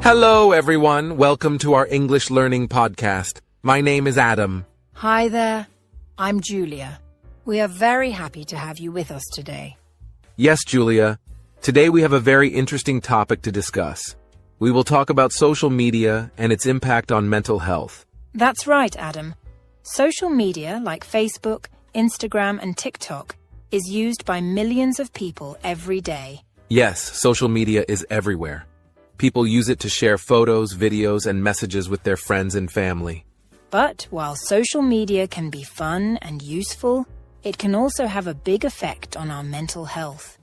Hello, everyone. Welcome to our English Learning Podcast. My name is Adam. Hi there. I'm Julia. We are very happy to have you with us today. Yes, Julia. Today we have a very interesting topic to discuss. We will talk about social media and its impact on mental health. That's right, Adam. Social media like Facebook, Instagram, and TikTok is used by millions of people every day. Yes, social media is everywhere. People use it to share photos, videos, and messages with their friends and family. But while social media can be fun and useful, it can also have a big effect on our mental health.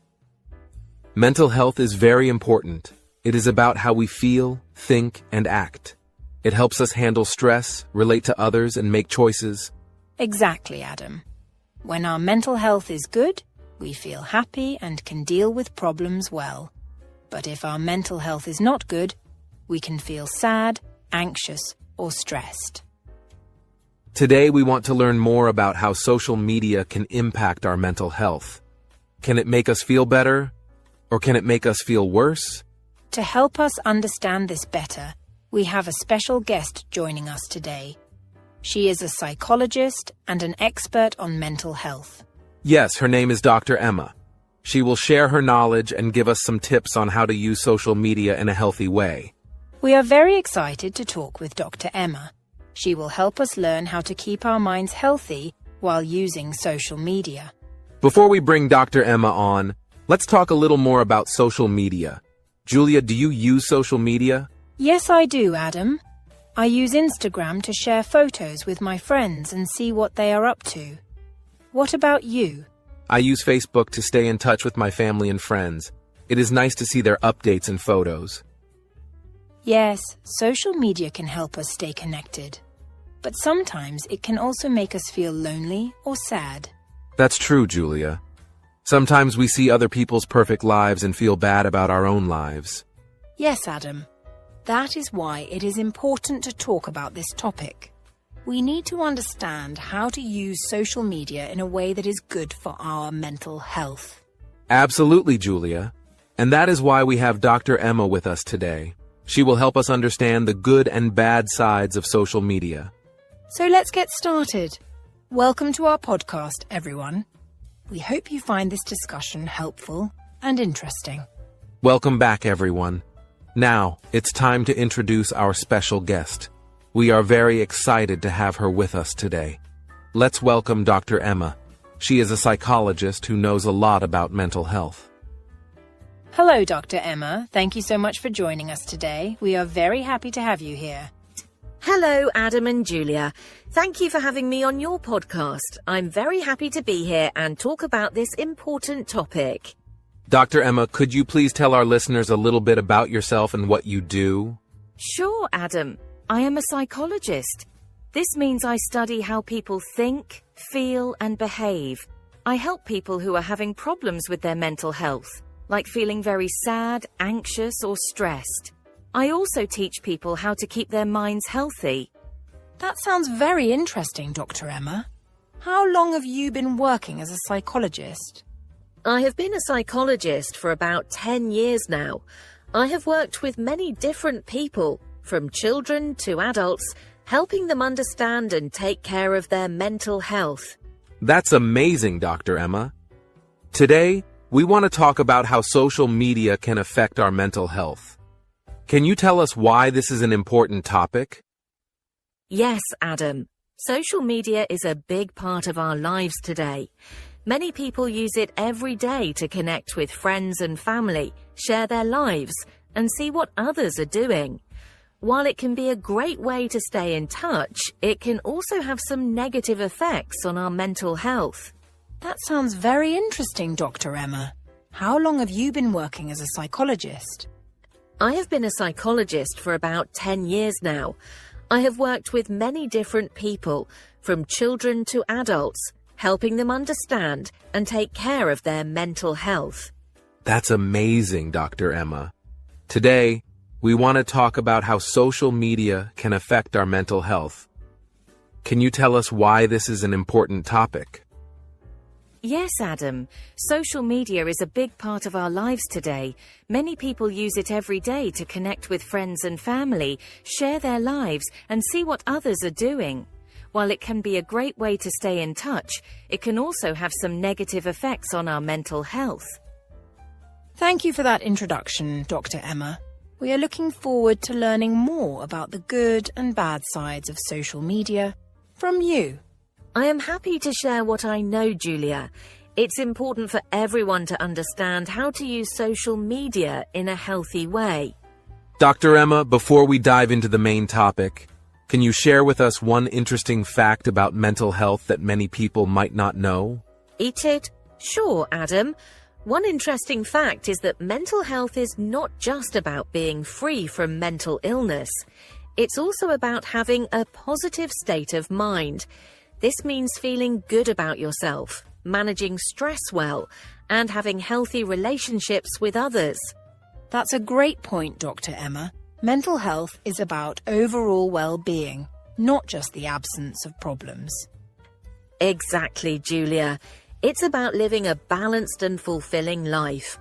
Mental health is very important. It is about how we feel, think, and act. It helps us handle stress, relate to others, and make choices. Exactly, Adam. When our mental health is good, we feel happy and can deal with problems well. But if our mental health is not good, we can feel sad, anxious, or stressed. Today we want to learn more about how social media can impact our mental health. Can it make us feel better? Or can it make us feel worse? To help us understand this better, we have a special guest joining us today. She is a psychologist and an expert on mental health. Yes, her name is Dr. Emma. She will share her knowledge and give us some tips on how to use social media in a healthy way. We are very excited to talk with Dr. Emma. She will help us learn how to keep our minds healthy while using social media. Before we bring Dr. Emma on, let's talk a little more about social media. Julia, do you use social media? Yes, I do, Adam. I use Instagram to share photos with my friends and see what they are up to. What about you? I use Facebook to stay in touch with my family and friends. It is nice to see their updates and photos. Yes, social media can help us stay connected. But sometimes it can also make us feel lonely or sad. That's true, Julia. Sometimes we see other people's perfect lives and feel bad about our own lives. Yes, Adam. That is why it is important to talk about this topic. We need to understand how to use social media in a way that is good for our mental health. Absolutely, Julia. And that is why we have Dr. Emma with us today. She will help us understand the good and bad sides of social media. So let's get started. Welcome to our podcast, everyone. We hope you find this discussion helpful and interesting. Welcome back, everyone. Now, it's time to introduce our special guest. We are very excited to have her with us today. Let's welcome Dr. Emma. She is a psychologist who knows a lot about mental health. Hello, Dr. Emma. Thank you so much for joining us today. We are very happy to have you here. Hello, Adam and Julia. Thank you for having me on your podcast. I'm very happy to be here and talk about this important topic. Dr. Emma, could you please tell our listeners a little bit about yourself and what you do? Sure, Adam. I am a psychologist. This means I study how people think, feel, and behave. I help people who are having problems with their mental health, like feeling very sad, anxious, or stressed. I also teach people how to keep their minds healthy. That sounds very interesting, Dr. Emma. How long have you been working as a psychologist? I have been a psychologist for about 10 years now. I have worked with many different people, from children to adults, helping them understand and take care of their mental health. That's amazing, Dr. Emma. Today, we want to talk about how social media can affect our mental health. Can you tell us why this is an important topic? Yes, Adam. Social media is a big part of our lives today. Many people use it every day to connect with friends and family, share their lives, and see what others are doing. While it can be a great way to stay in touch, it can also have some negative effects on our mental health. That sounds very interesting, Dr. Emma. How long have you been working as a psychologist? I have been a psychologist for about 10 years now. I have worked with many different people, from children to adults, helping them understand and take care of their mental health. That's amazing, Dr. Emma. Today, we want to talk about how social media can affect our mental health. Can you tell us why this is an important topic? Yes, Adam. Social media is a big part of our lives today. Many people use it every day to connect with friends and family, share their lives, and see what others are doing. While it can be a great way to stay in touch, it can also have some negative effects on our mental health. Thank you for that introduction, Dr. Emma. We are looking forward to learning more about the good and bad sides of social media from you. I am happy to share what I know, Julia. It's important for everyone to understand how to use social media in a healthy way. Dr. Emma, before we dive into the main topic, can you share with us one interesting fact about mental health that many people might not know? Eat it? Sure, Adam. One interesting fact is that mental health is not just about being free from mental illness. It's also about having a positive state of mind. This means feeling good about yourself, managing stress well, and having healthy relationships with others. That's a great point, Dr. Emma. Mental health is about overall well-being, not just the absence of problems. Exactly, Julia. It's about living a balanced and fulfilling life.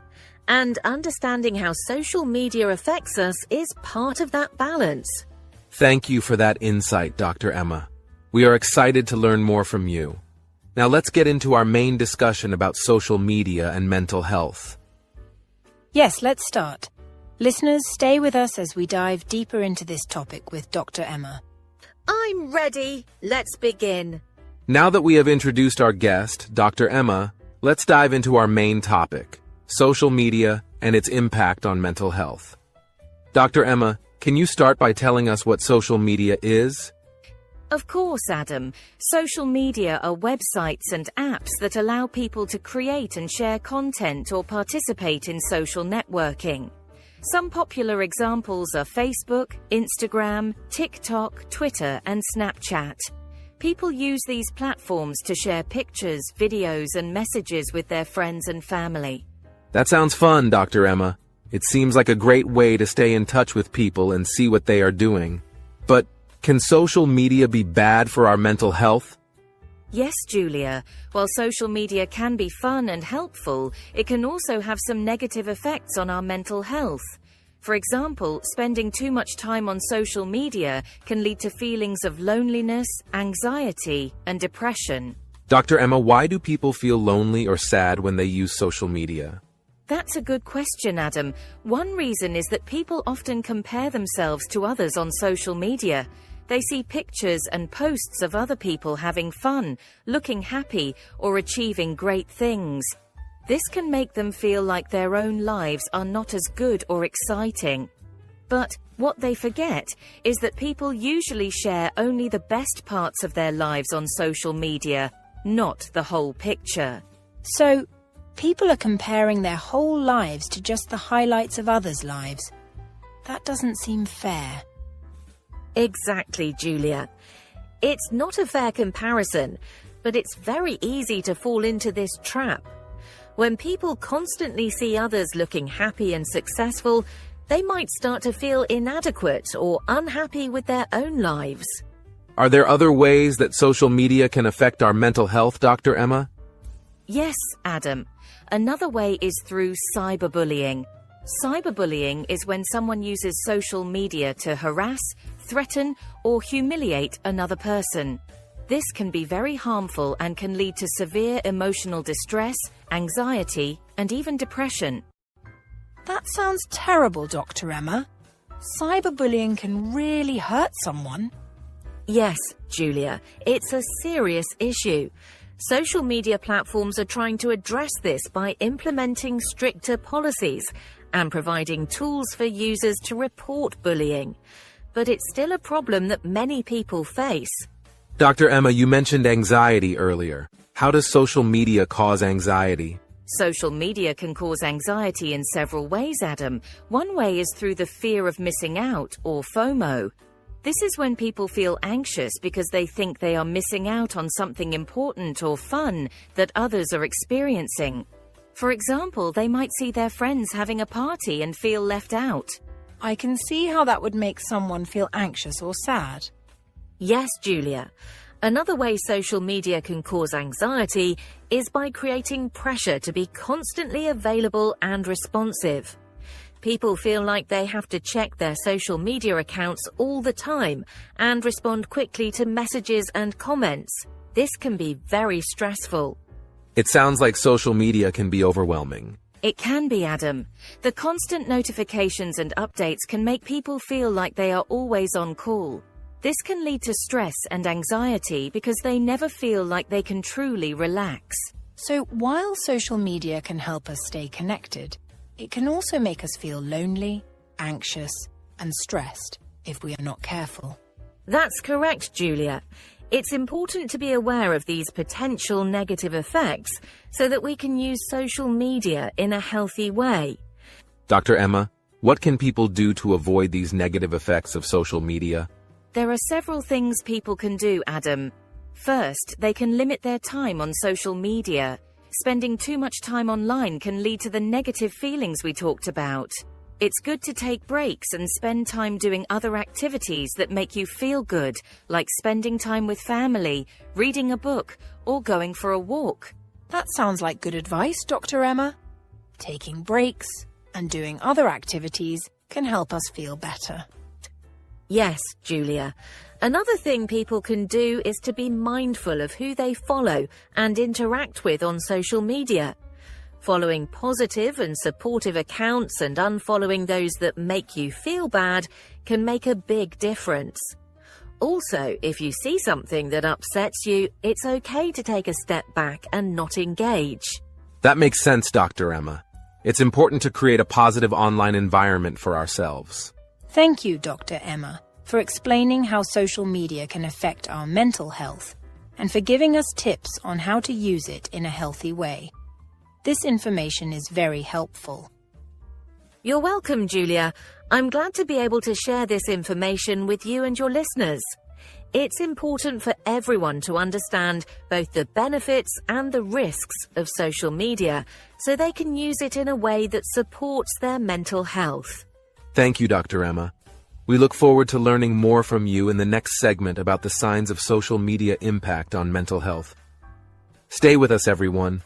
And understanding how social media affects us is part of that balance. Thank you for that insight, Dr. Emma. We are excited to learn more from you. Now let's get into our main discussion about social media and mental health. Yes, let's start. Listeners, stay with us as we dive deeper into this topic with Dr. Emma. I'm ready. Let's begin. Now that we have introduced our guest, Dr. Emma, let's dive into our main topic, social media and its impact on mental health. Dr. Emma, can you start by telling us what social media is? Of course, Adam. Social media are websites and apps that allow people to create and share content or participate in social networking. Some popular examples are Facebook, Instagram, TikTok, Twitter, and Snapchat. People use these platforms to share pictures, videos, and messages with their friends and family. That sounds fun, Dr. Emma. It seems like a great way to stay in touch with people and see what they are doing. But can social media be bad for our mental health? Yes, Julia. While social media can be fun and helpful, it can also have some negative effects on our mental health. For example, spending too much time on social media can lead to feelings of loneliness, anxiety, and depression. Dr. Emma, why do people feel lonely or sad when they use social media? That's a good question, Adam. One reason is that people often compare themselves to others on social media. They see pictures and posts of other people having fun, looking happy, or achieving great things. This can make them feel like their own lives are not as good or exciting. But what they forget is that people usually share only the best parts of their lives on social media, not the whole picture. So, people are comparing their whole lives to just the highlights of others' lives. That doesn't seem fair. Exactly, Julia. It's not a fair comparison, but it's very easy to fall into this trap. When people constantly see others looking happy and successful, they might start to feel inadequate or unhappy with their own lives. Are there other ways that social media can affect our mental health, Dr. Emma? Yes, Adam. Another way is through cyberbullying. Cyberbullying is when someone uses social media to harass, threaten, or humiliate another person. This can be very harmful and can lead to severe emotional distress, anxiety, and even depression. That sounds terrible, Dr. Emma. Cyberbullying can really hurt someone. Yes, Julia, it's a serious issue. Social media platforms are trying to address this by implementing stricter policies and providing tools for users to report bullying. But it's still a problem that many people face. Dr. Emma, you mentioned anxiety earlier. How does social media cause anxiety? Social media can cause anxiety in several ways, Adam. One way is through the fear of missing out, or FOMO. This is when people feel anxious because they think they are missing out on something important or fun that others are experiencing. For example, they might see their friends having a party and feel left out. I can see how that would make someone feel anxious or sad. Yes, Julia. Another way social media can cause anxiety is by creating pressure to be constantly available and responsive. People feel like they have to check their social media accounts all the time and respond quickly to messages and comments. This can be very stressful. It sounds like social media can be overwhelming. It can be, Adam. The constant notifications and updates can make people feel like they are always on call. This can lead to stress and anxiety because they never feel like they can truly relax. So while social media can help us stay connected, it can also make us feel lonely, anxious, and stressed if we are not careful. That's correct, Julia. It's important to be aware of these potential negative effects so that we can use social media in a healthy way. Dr. Emma, what can people do to avoid these negative effects of social media? There are several things people can do, Adam. First, they can limit their time on social media. Spending too much time online can lead to the negative feelings we talked about. It's good to take breaks and spend time doing other activities that make you feel good, like spending time with family, reading a book, or going for a walk. That sounds like good advice, Dr. Emma. Taking breaks and doing other activities can help us feel better. Yes, Julia. Another thing people can do is to be mindful of who they follow and interact with on social media. Following positive and supportive accounts and unfollowing those that make you feel bad can make a big difference. Also, if you see something that upsets you, it's okay to take a step back and not engage. That makes sense, Dr. Emma. It's important to create a positive online environment for ourselves. Thank you, Dr. Emma, for explaining how social media can affect our mental health and for giving us tips on how to use it in a healthy way. This information is very helpful. You're welcome, Julia. I'm glad to be able to share this information with you and your listeners. It's important for everyone to understand both the benefits and the risks of social media so they can use it in a way that supports their mental health. Thank you, Dr. Emma. We look forward to learning more from you in the next segment about the signs of social media impact on mental health. Stay with us, everyone.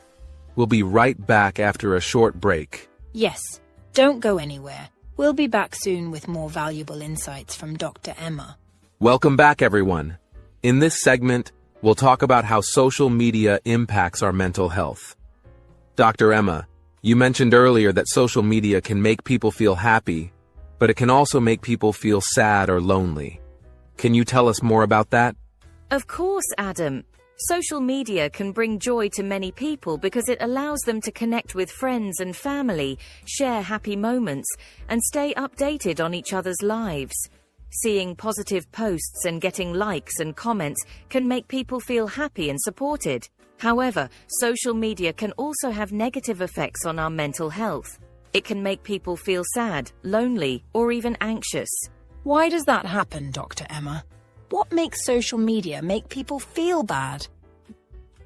We'll be right back after a short break. Yes, don't go anywhere. We'll be back soon with more valuable insights from Dr. Emma. Welcome back, everyone. In this segment, we'll talk about how social media impacts our mental health. Dr. Emma, you mentioned earlier that social media can make people feel happy, but it can also make people feel sad or lonely. Can you tell us more about that? Of course, Adam. Social media can bring joy to many people because it allows them to connect with friends and family, share happy moments, and stay updated on each other's lives. Seeing positive posts and getting likes and comments can make people feel happy and supported. However, social media can also have negative effects on our mental health. It can make people feel sad, lonely, or even anxious. Why does that happen, Dr. Emma? What makes social media make people feel bad?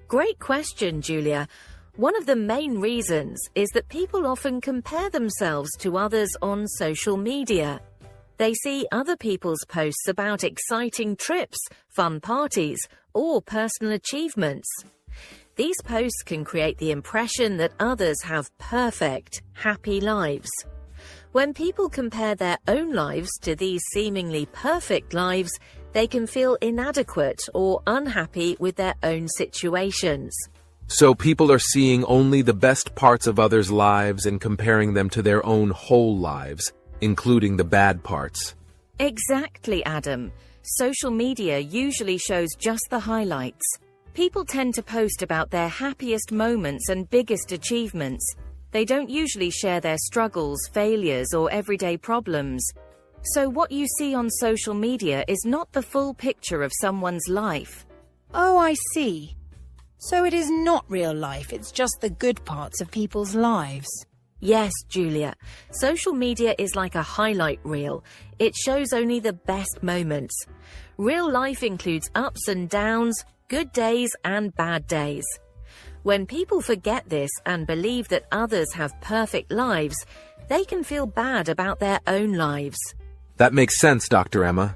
Great question, Julia. One of the main reasons is that people often compare themselves to others on social media. They see other people's posts about exciting trips, fun parties, or personal achievements. These posts can create the impression that others have perfect, happy lives. When people compare their own lives to these seemingly perfect lives, they can feel inadequate or unhappy with their own situations. So people are seeing only the best parts of others' lives and comparing them to their own whole lives, including the bad parts. Exactly, Adam. Social media usually shows just the highlights. People tend to post about their happiest moments and biggest achievements. They don't usually share their struggles, failures, or everyday problems. So what you see on social media is not the full picture of someone's life. Oh, I see. So it is not real life, it's just the good parts of people's lives. Yes, Julia. Social media is like a highlight reel. It shows only the best moments. Real life includes ups and downs, good days and bad days. When people forget this and believe that others have perfect lives, they can feel bad about their own lives. That makes sense, Dr. Emma.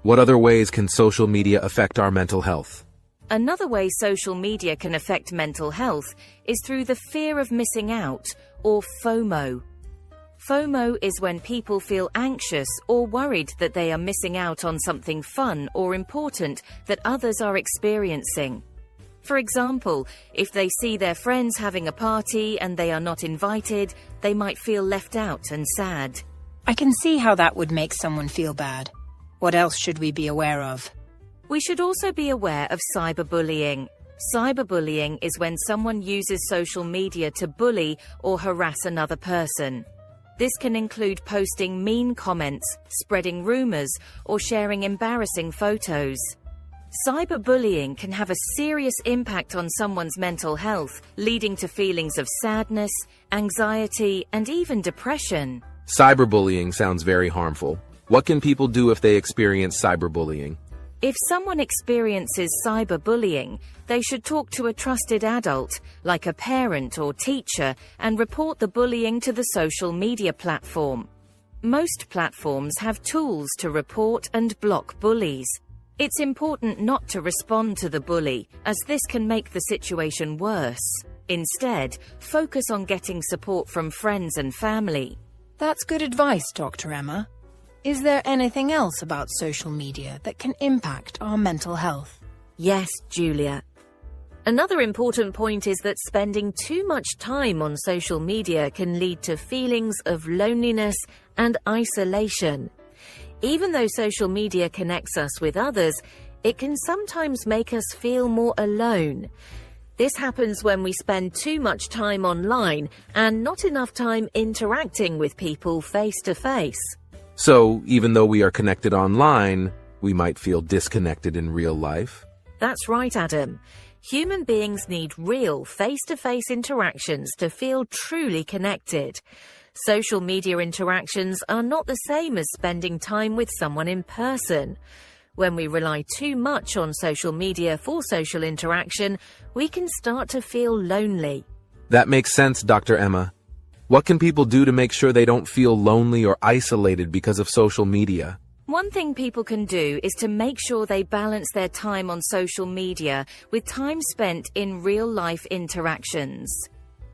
What other ways can social media affect our mental health? Another way social media can affect mental health is through the fear of missing out, or FOMO. FOMO is when people feel anxious or worried that they are missing out on something fun or important that others are experiencing. For example, if they see their friends having a party and they are not invited, they might feel left out and sad. I can see how that would make someone feel bad. What else should we be aware of? We should also be aware of cyberbullying. Cyberbullying is when someone uses social media to bully or harass another person. This can include posting mean comments, spreading rumors, or sharing embarrassing photos. Cyberbullying can have a serious impact on someone's mental health, leading to feelings of sadness, anxiety, and even depression. Cyberbullying sounds very harmful. What can people do if they experience cyberbullying? If someone experiences cyberbullying, they should talk to a trusted adult, like a parent or teacher, and report the bullying to the social media platform. Most platforms have tools to report and block bullies. It's important not to respond to the bully, as this can make the situation worse. Instead, focus on getting support from friends and family. That's good advice, Dr. Emma. Is there anything else about social media that can impact our mental health? Yes, Julia. Another important point is that spending too much time on social media can lead to feelings of loneliness and isolation. Even though social media connects us with others, it can sometimes make us feel more alone. This happens when we spend too much time online and not enough time interacting with people face to face. So, even though we are connected online, we might feel disconnected in real life? That's right, Adam. Human beings need real face-to-face interactions to feel truly connected. Social media interactions are not the same as spending time with someone in person. When we rely too much on social media for social interaction, we can start to feel lonely. That makes sense, Dr. Emma. What can people do to make sure they don't feel lonely or isolated because of social media? One thing people can do is to make sure they balance their time on social media with time spent in real-life interactions.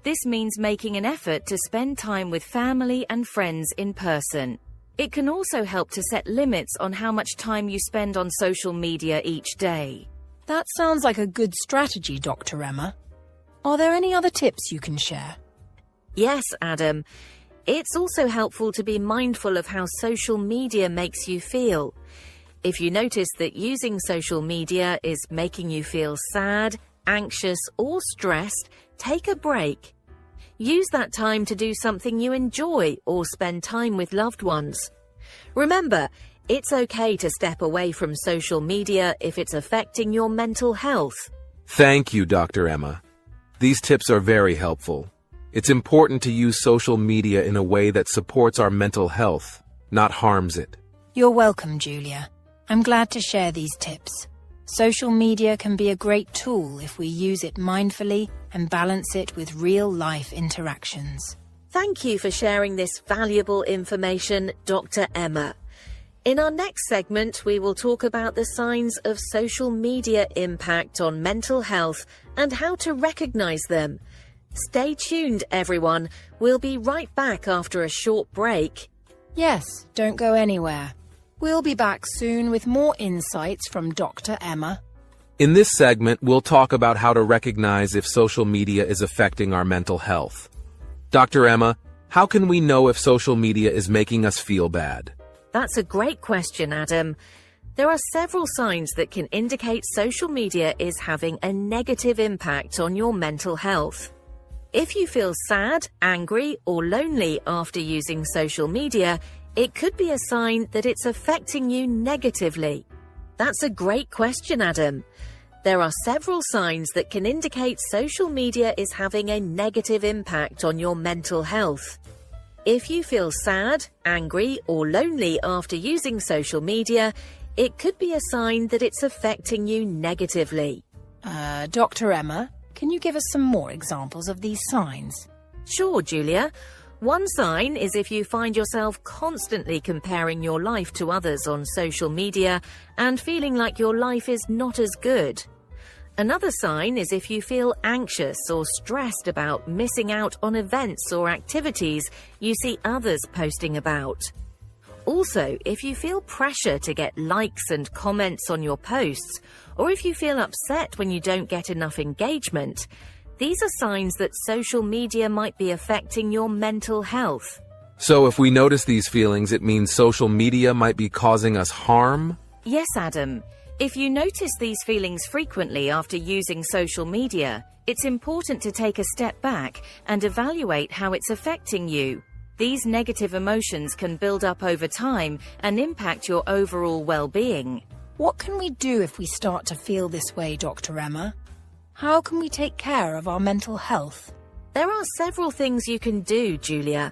This means making an effort to spend time with family and friends in person. It can also help to set limits on how much time you spend on social media each day. That sounds like a good strategy, Dr. Emma. Are there any other tips you can share? Yes, Adam. It's also helpful to be mindful of how social media makes you feel. If you notice that using social media is making you feel sad, anxious, or stressed, take a break. Use that time to do something you enjoy or spend time with loved ones. Remember, it's okay to step away from social media if it's affecting your mental health. Thank you, Dr. Emma. These tips are very helpful. It's important to use social media in a way that supports our mental health, not harms it. You're welcome, Julia. I'm glad to share these tips. Social media can be a great tool if we use it mindfully and balance it with real-life interactions. Thank you for sharing this valuable information, Dr. Emma. In our next segment, we will talk about the signs of social media impact on mental health and how to recognize them. Stay tuned, everyone. We'll be right back after a short break. Yes, don't go anywhere. We'll be back soon with more insights from Dr. Emma. In this segment, we'll talk about how to recognize if social media is affecting our mental health. Dr. Emma, how can we know if social media is making us feel bad? That's a great question, Adam. There are several signs that can indicate social media is having a negative impact on your mental health. If you feel sad, angry, or lonely after using social media, it could be a sign that it's affecting you negatively. That's a great question, Adam. There are several signs that can indicate social media is having a negative impact on your mental health. If you feel sad, angry, or lonely after using social media, it could be a sign that it's affecting you negatively. Dr. Emma, can you give us some more examples of these signs? Sure, Julia. One sign is if you find yourself constantly comparing your life to others on social media and feeling like your life is not as good. Another sign is if you feel anxious or stressed about missing out on events or activities you see others posting about. Also, if you feel pressure to get likes and comments on your posts, or if you feel upset when you don't get enough engagement, these are signs that social media might be affecting your mental health. So if we notice these feelings, it means social media might be causing us harm? Yes, Adam. If you notice these feelings frequently after using social media, it's important to take a step back and evaluate how it's affecting you. These negative emotions can build up over time and impact your overall well-being. What can we do if we start to feel this way, Dr. Emma? How can we take care of our mental health? There are several things you can do, Julia.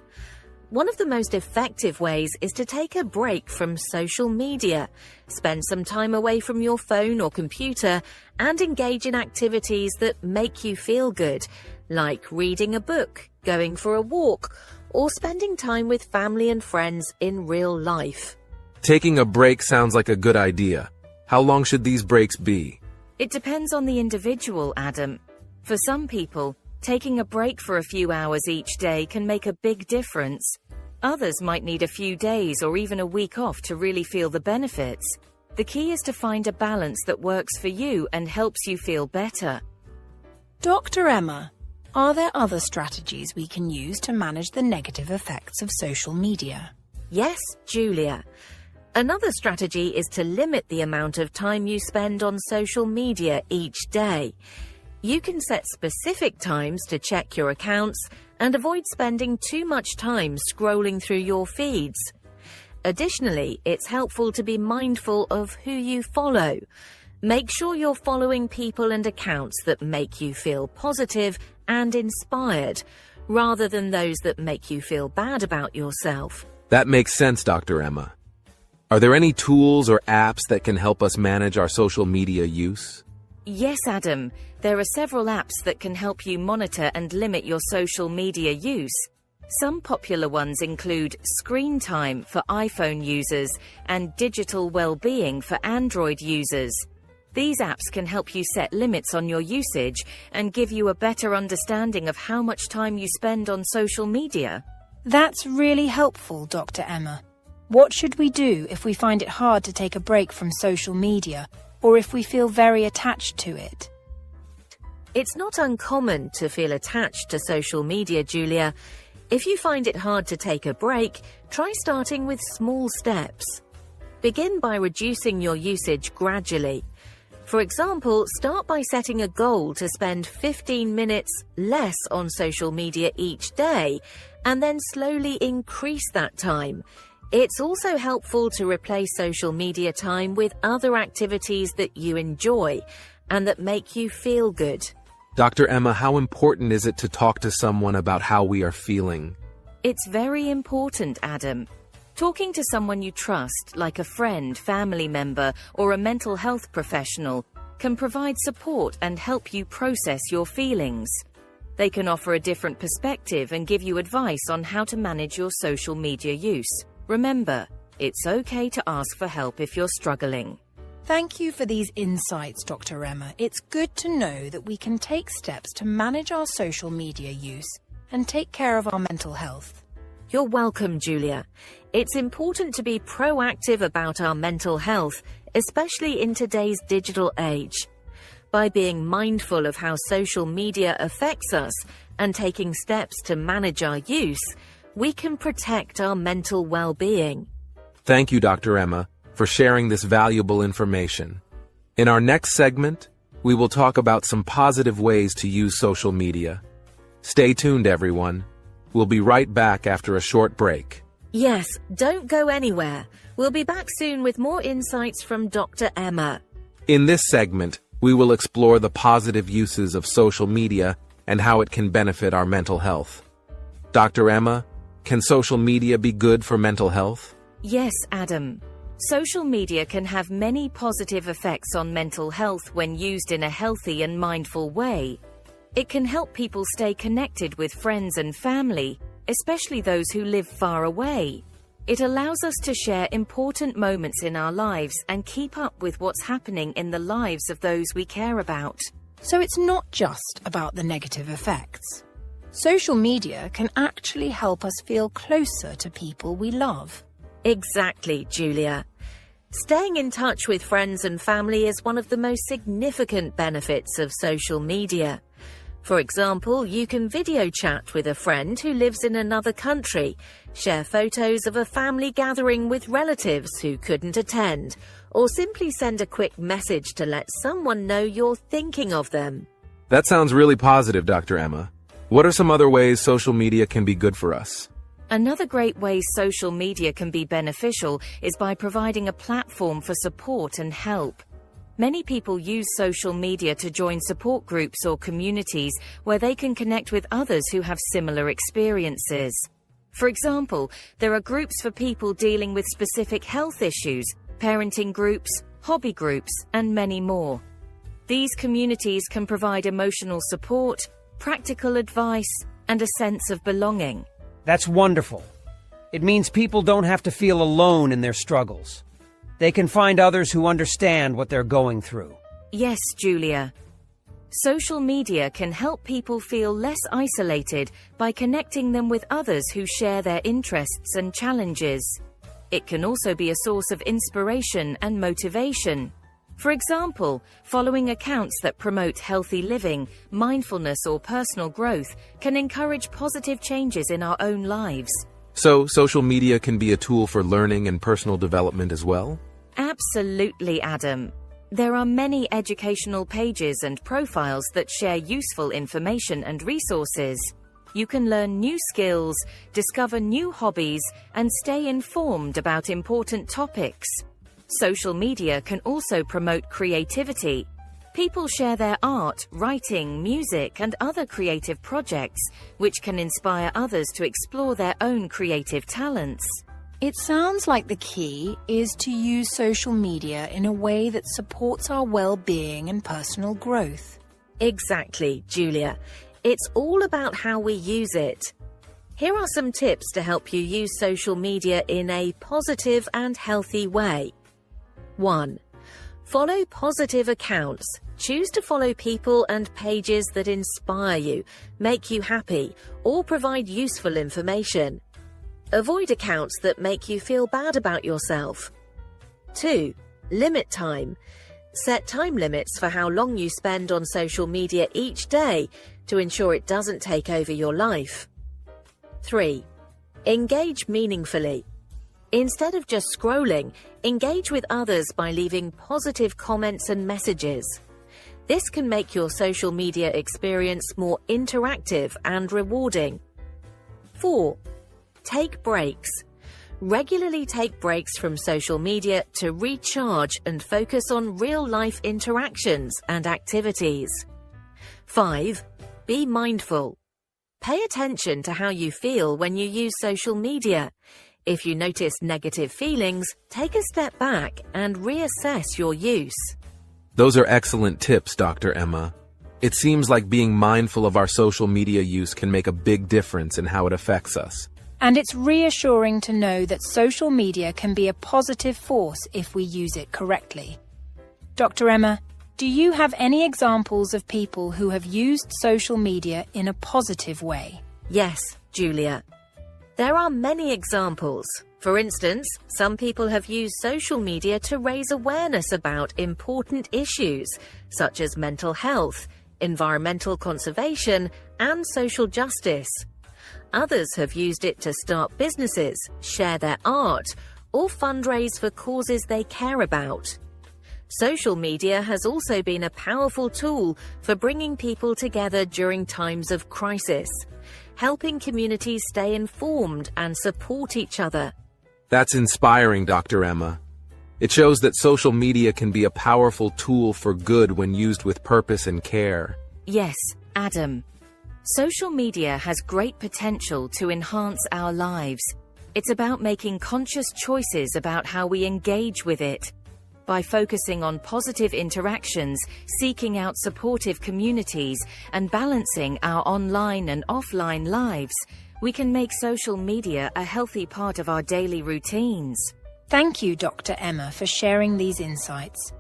One of the most effective ways is to take a break from social media. Spend some time away from your phone or computer and engage in activities that make you feel good, like reading a book, going for a walk, or spending time with family and friends in real life. Taking a break sounds like a good idea. How long should these breaks be? It depends on the individual, Adam. For some people, taking a break for a few hours each day can make a big difference. Others might need a few days or even a week off to really feel the benefits. The key is to find a balance that works for you and helps you feel better. Dr. Emma, are there other strategies we can use to manage the negative effects of social media? Yes, Julia. Another strategy is to limit the amount of time you spend on social media each day. You can set specific times to check your accounts and avoid spending too much time scrolling through your feeds. Additionally, it's helpful to be mindful of who you follow. Make sure you're following people and accounts that make you feel positive and inspired, rather than those that make you feel bad about yourself. That makes sense, Dr. Emma. Are there any tools or apps that can help us manage our social media use? Yes, Adam. There are several apps that can help you monitor and limit your social media use. Some popular ones include Screen Time for iPhone users and Digital Wellbeing for Android users. These apps can help you set limits on your usage and give you a better understanding of how much time you spend on social media. That's really helpful, Dr. Emma. What should we do if we find it hard to take a break from social media, or if we feel very attached to it? It's not uncommon to feel attached to social media, Julia. If you find it hard to take a break, try starting with small steps. Begin by reducing your usage gradually. For example, start by setting a goal to spend 15 minutes less on social media each day, and then slowly increase that time. It's also helpful to replace social media time with other activities that you enjoy and that make you feel good. Dr. Emma, how important is it to talk to someone about how we are feeling? It's very important, Adam. Talking to someone you trust, like a friend, family member, or a mental health professional, can provide support and help you process your feelings. They can offer a different perspective and give you advice on how to manage your social media use. Remember, it's okay to ask for help if you're struggling. Thank you for these insights, Dr. Emma. It's good to know that we can take steps to manage our social media use and take care of our mental health. You're welcome, Julia. It's important to be proactive about our mental health, especially in today's digital age. By being mindful of how social media affects us and taking steps to manage our use, we can protect our mental well-being. Thank you, Dr. Emma, for sharing this valuable information. In our next segment, we will talk about some positive ways to use social media. Stay tuned, everyone. We'll be right back after a short break. Yes, don't go anywhere. We'll be back soon with more insights from Dr. Emma. In this segment, we will explore the positive uses of social media and how it can benefit our mental health. Dr. Emma, can social media be good for mental health? Yes, Adam. Social media can have many positive effects on mental health when used in a healthy and mindful way. It can help people stay connected with friends and family, especially those who live far away. It allows us to share important moments in our lives and keep up with what's happening in the lives of those we care about. So it's not just about the negative effects. Social media can actually help us feel closer to people we love. Exactly, Julia. Staying in touch with friends and family is one of the most significant benefits of social media. For example, you can video chat with a friend who lives in another country, share photos of a family gathering with relatives who couldn't attend, or simply send a quick message to let someone know you're thinking of them. That sounds really positive, Dr. Emma. What are some other ways social media can be good for us? Another great way social media can be beneficial is by providing a platform for support and help. Many people use social media to join support groups or communities where they can connect with others who have similar experiences. For example, there are groups for people dealing with specific health issues, parenting groups, hobby groups, and many more. These communities can provide emotional support, practical advice, and a sense of belonging. That's wonderful. It means people don't have to feel alone in their struggles. They can find others who understand what they're going through. Yes, Julia. Social media can help people feel less isolated by connecting them with others who share their interests and challenges. It can also be a source of inspiration and motivation. For example, following accounts that promote healthy living, mindfulness, or personal growth can encourage positive changes in our own lives. So, social media can be a tool for learning and personal development as well? Absolutely, Adam. There are many educational pages and profiles that share useful information and resources. You can learn new skills, discover new hobbies, and stay informed about important topics. Social media can also promote creativity. People share their art, writing, music, and other creative projects, which can inspire others to explore their own creative talents. It sounds like the key is to use social media in a way that supports our well-being and personal growth. Exactly, Julia. It's all about how we use it. Here are some tips to help you use social media in a positive and healthy way. 1. Follow positive accounts. Choose to follow people and pages that inspire you, make you happy, or provide useful information. Avoid accounts that make you feel bad about yourself. 2. Limit time. Set time limits for how long you spend on social media each day to ensure it doesn't take over your life. 3. Engage meaningfully. Instead of just scrolling, engage with others by leaving positive comments and messages. This can make your social media experience more interactive and rewarding. 4. Take breaks. Regularly take breaks from social media to recharge and focus on real-life interactions and activities. 5. Be mindful. Pay attention to how you feel when you use social media. If you notice negative feelings, take a step back and reassess your use. Those are excellent tips, Dr. Emma. It seems like being mindful of our social media use can make a big difference in how it affects us. And it's reassuring to know that social media can be a positive force if we use it correctly. Dr. Emma, do you have any examples of people who have used social media in a positive way? Yes, Julia. There are many examples. For instance, some people have used social media to raise awareness about important issues, such as mental health, environmental conservation, and social justice. Others have used it to start businesses, share their art, or fundraise for causes they care about. Social media has also been a powerful tool for bringing people together during times of crisis, helping communities stay informed and support each other. That's inspiring, Dr. Emma. It shows that social media can be a powerful tool for good when used with purpose and care. Yes, Adam. Social media has great potential to enhance our lives. It's about making conscious choices about how we engage with it. By focusing on positive interactions, seeking out supportive communities, and balancing our online and offline lives, We can make social media a healthy part of our daily routines. Thank you, Dr. Emma, for sharing these insights.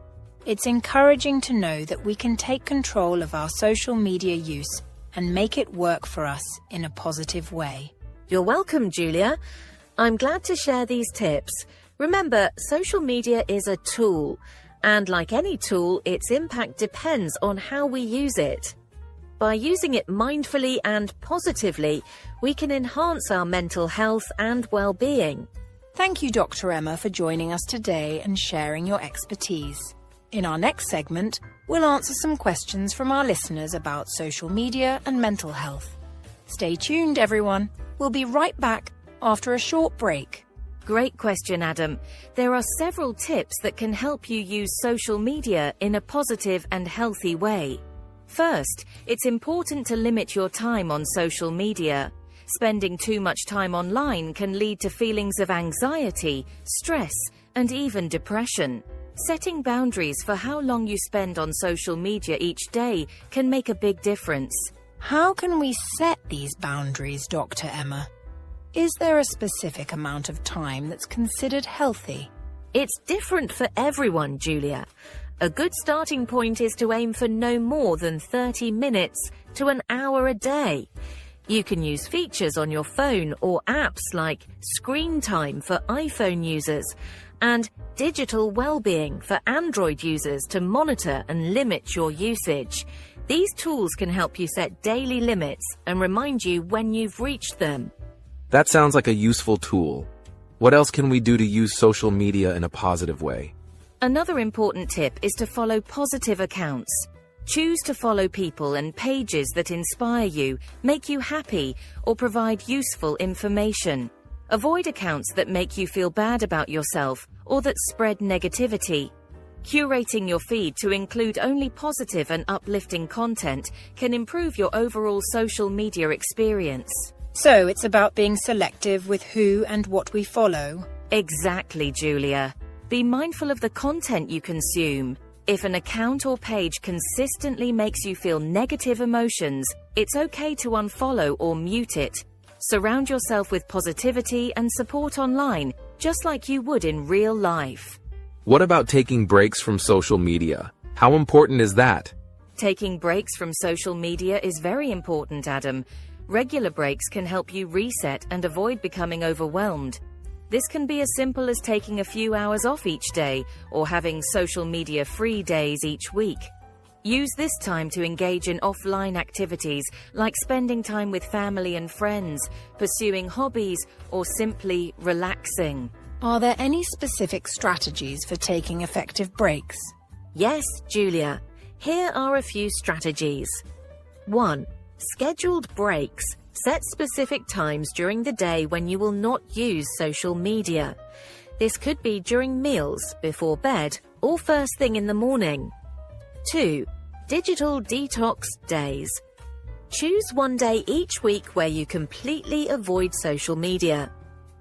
It's encouraging to know that we can take control of our social media use and make it work for us in a positive way. You're welcome, Julia. I'm glad to share these tips. Remember, social media is a tool, and like any tool, its impact depends on how we use it. By using it mindfully and positively, we can enhance our mental health and well-being. Thank you, Dr. Emma, for joining us today and sharing your expertise. In our next segment, we'll answer some questions from our listeners about social media and mental health. Stay tuned, everyone. We'll be right back after a short break. Great question, Adam. There are several tips that can help you use social media in a positive and healthy way. First, it's important to limit your time on social media. Spending too much time online can lead to feelings of anxiety, stress, and even depression. Setting boundaries for how long you spend on social media each day can make a big difference. How can we set these boundaries, Dr. Emma? Is there a specific amount of time that's considered healthy? It's different for everyone, Julia. A good starting point is to aim for no more than 30 minutes to an hour a day. You can use features on your phone or apps like Screen Time for iPhone users and Digital Wellbeing for Android users to monitor and limit your usage. These tools can help you set daily limits and remind you when you've reached them. That sounds like a useful tool. What else can we do to use social media in a positive way? Another important tip is to follow positive accounts. Choose to follow people and pages that inspire you, make you happy, or provide useful information. Avoid accounts that make you feel bad about yourself or that spread negativity. Curating your feed to include only positive and uplifting content can improve your overall social media experience. So it's about being selective with who and what we follow. Exactly, Julia. Be mindful of the content you consume. If an account or page consistently makes you feel negative emotions, it's okay to unfollow or mute it. Surround yourself with positivity and support online, just like you would in real life. What about taking breaks from social media? How important is that? Taking breaks from social media is very important, Adam. Regular breaks can help you reset and avoid becoming overwhelmed. This can be as simple as taking a few hours off each day or having social media-free days each week. Use this time to engage in offline activities like spending time with family and friends, pursuing hobbies, or simply relaxing. Are there any specific strategies for taking effective breaks? Yes, Julia. Here are a few strategies. 1. Scheduled breaks. Set specific times during the day when you will not use social media. This could be during meals, before bed, or first thing in the morning. 2. Digital detox days. Choose one day each week where you completely avoid social media.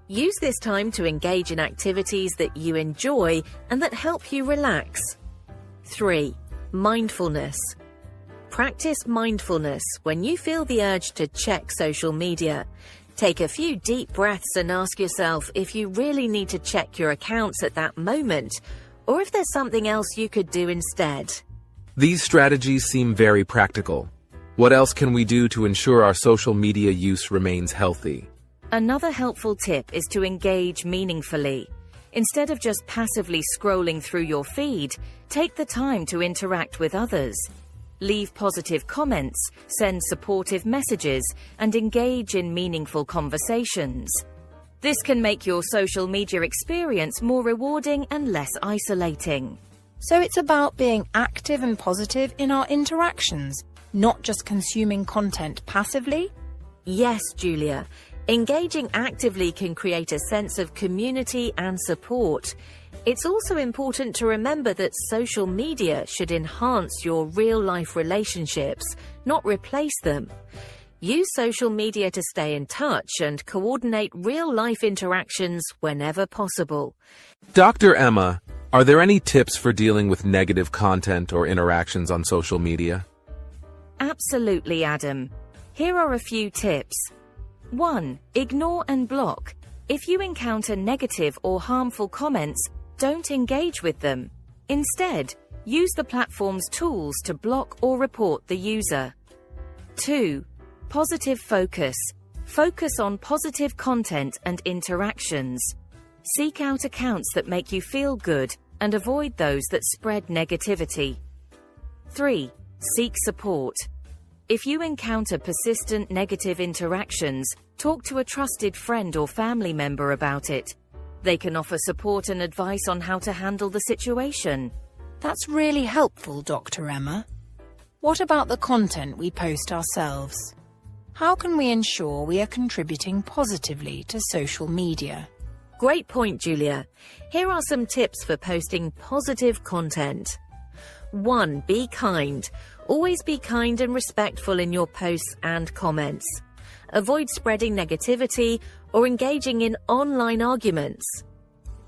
Use this time to engage in activities that you enjoy and that help you relax. 3. Mindfulness. Practice mindfulness when you feel the urge to check social media. Take a few deep breaths and ask yourself if you really need to check your accounts at that moment, or if there's something else you could do instead. These strategies seem very practical. What else can we do to ensure our social media use remains healthy? Another helpful tip is to engage meaningfully. Instead of just passively scrolling through your feed, take the time to interact with others. Leave positive comments, send supportive messages, and engage in meaningful conversations. This can make your social media experience more rewarding and less isolating. So it's about being active and positive in our interactions, not just consuming content passively? Yes, Julia. Engaging actively can create a sense of community and support. It's also important to remember that social media should enhance your real-life relationships, not replace them. Use social media to stay in touch and coordinate real-life interactions whenever possible. Dr. Emma, are there any tips for dealing with negative content or interactions on social media? Absolutely, Adam. Here are a few tips. 1. Ignore and block. If you encounter negative or harmful comments, don't engage with them. Instead, use the platform's tools to block or report the user. 2. Positive focus. Focus on positive content and interactions. Seek out accounts that make you feel good and avoid those that spread negativity. 3. Seek support. If you encounter persistent negative interactions, talk to a trusted friend or family member about it. They can offer support and advice on how to handle the situation. That's really helpful, Dr. Emma. What about the content we post ourselves? How can we ensure we are contributing positively to social media? Great point, Julia. Here are some tips for posting positive content. 1. Be kind. Always be kind and respectful in your posts and comments. Avoid spreading negativity or engaging in online arguments.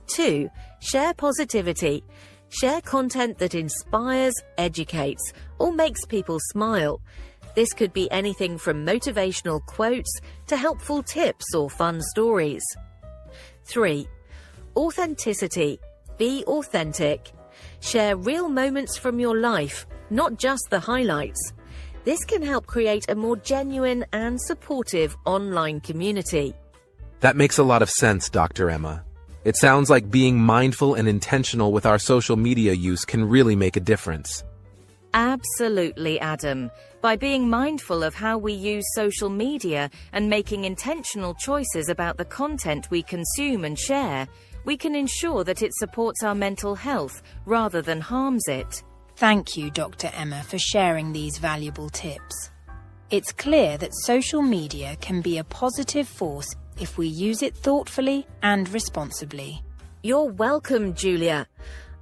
2. Share positivity. Share content that inspires, educates, or makes people smile. This could be anything from motivational quotes to helpful tips or fun stories. 3. Authenticity. Be authentic. Share real moments from your life, not just the highlights. This can help create a more genuine and supportive online community. That makes a lot of sense, Dr. Emma. It sounds like being mindful and intentional with our social media use can really make a difference. Absolutely, Adam. By being mindful of how we use social media and making intentional choices about the content we consume and share, we can ensure that it supports our mental health rather than harms it. Thank you, Dr. Emma, for sharing these valuable tips. It's clear that social media can be a positive force if we use it thoughtfully and responsibly. You're welcome, Julia.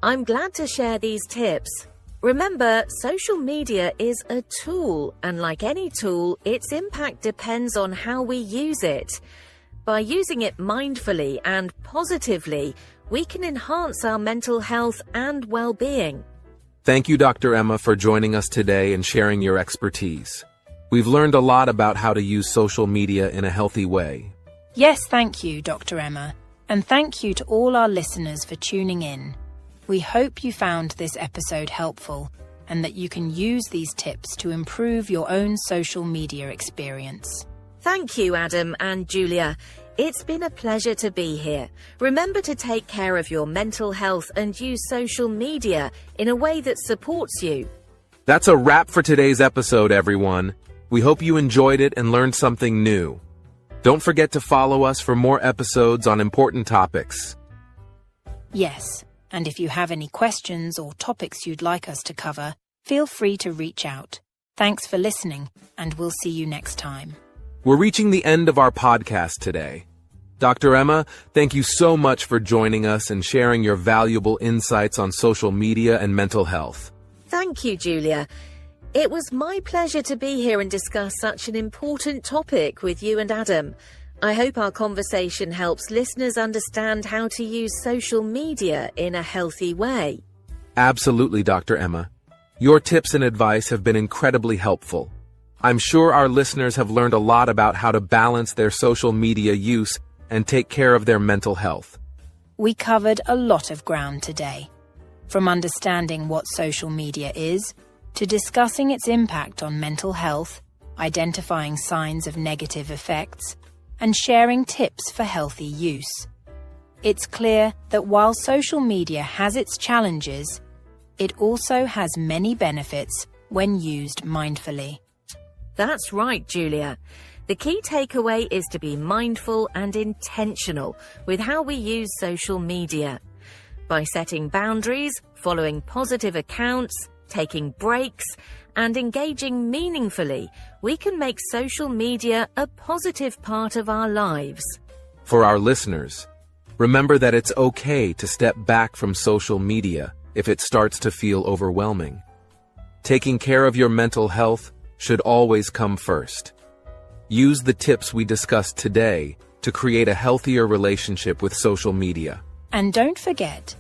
I'm glad to share these tips. Remember, social media is a tool, and like any tool, its impact depends on how we use it. By using it mindfully and positively, we can enhance our mental health and well-being. Thank you, Dr. Emma, for joining us today and sharing your expertise. We've learned a lot about how to use social media in a healthy way. Yes, thank you, Dr. Emma, and thank you to all our listeners for tuning in. We hope you found this episode helpful and that you can use these tips to improve your own social media experience. Thank you, Adam and Julia. It's been a pleasure to be here. Remember to take care of your mental health and use social media in a way that supports you. That's a wrap for today's episode, everyone. We hope you enjoyed it and learned something new. Don't forget to follow us for more episodes on important topics. Yes, and if you have any questions or topics you'd like us to cover, feel free to reach out. Thanks for listening, and we'll see you next time. We're reaching the end of our podcast today. Dr. Emma, thank you so much for joining us and sharing your valuable insights on social media and mental health. Thank you, Julia. It was my pleasure to be here and discuss such an important topic with you and Adam. I hope our conversation helps listeners understand how to use social media in a healthy way. Absolutely, Dr. Emma. Your tips and advice have been incredibly helpful. I'm sure our listeners have learned a lot about how to balance their social media use and take care of their mental health. We covered a lot of ground today, from understanding what social media is, to discussing its impact on mental health, identifying signs of negative effects, and sharing tips for healthy use. It's clear that while social media has its challenges, it also has many benefits when used mindfully. That's right, Julia. The key takeaway is to be mindful and intentional with how we use social media. By setting boundaries, following positive accounts, taking breaks, and engaging meaningfully, we can make social media a positive part of our lives. For our listeners, remember that it's okay to step back from social media if it starts to feel overwhelming. Taking care of your mental health should always come first. Use the tips we discussed today to create a healthier relationship with social media. And don't forget,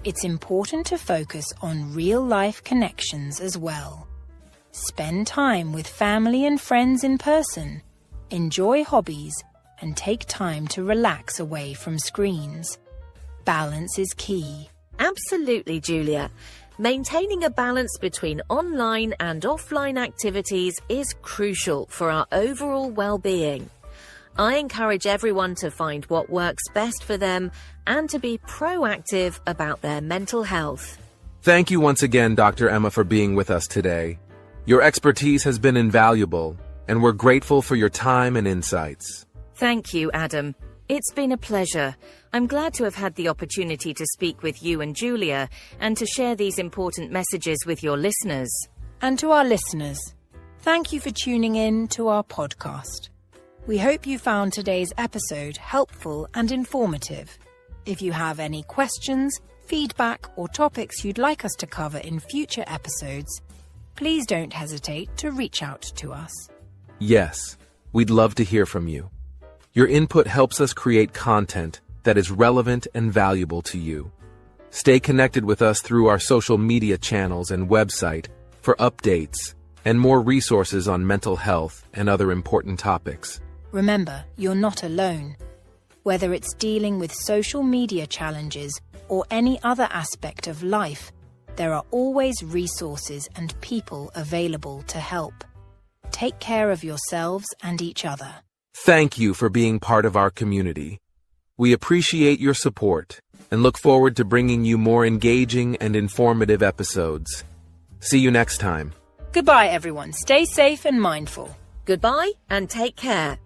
it's important to focus on real-life connections as well. Spend time with family and friends in person. enjoy hobbies, and take time to relax away from screens. Balance is key. Absolutely, Julia. Maintaining a balance between online and offline activities is crucial for our overall well-being. I encourage everyone to find what works best for them and to be proactive about their mental health. Thank you once again, Dr. Emma, for being with us today. Your expertise has been invaluable, and we're grateful for your time and insights. Thank you, Adam. It's been a pleasure. I'm glad to have had the opportunity to speak with you and Julia and to share these important messages with your listeners. And to our listeners, thank you for tuning in to our podcast. We hope you found today's episode helpful and informative. If you have any questions, feedback, or topics you'd like us to cover in future episodes, please don't hesitate to reach out to us. Yes, we'd love to hear from you. Your input helps us create content that is relevant and valuable to you. Stay connected with us through our social media channels and website for updates and more resources on mental health and other important topics. Remember, you're not alone. Whether it's dealing with social media challenges or any other aspect of life, there are always resources and people available to help. Take care of yourselves and each other. Thank you for being part of our community. We appreciate your support and look forward to bringing you more engaging and informative episodes. See you next time. Goodbye, everyone. Stay safe and mindful. Goodbye and take care.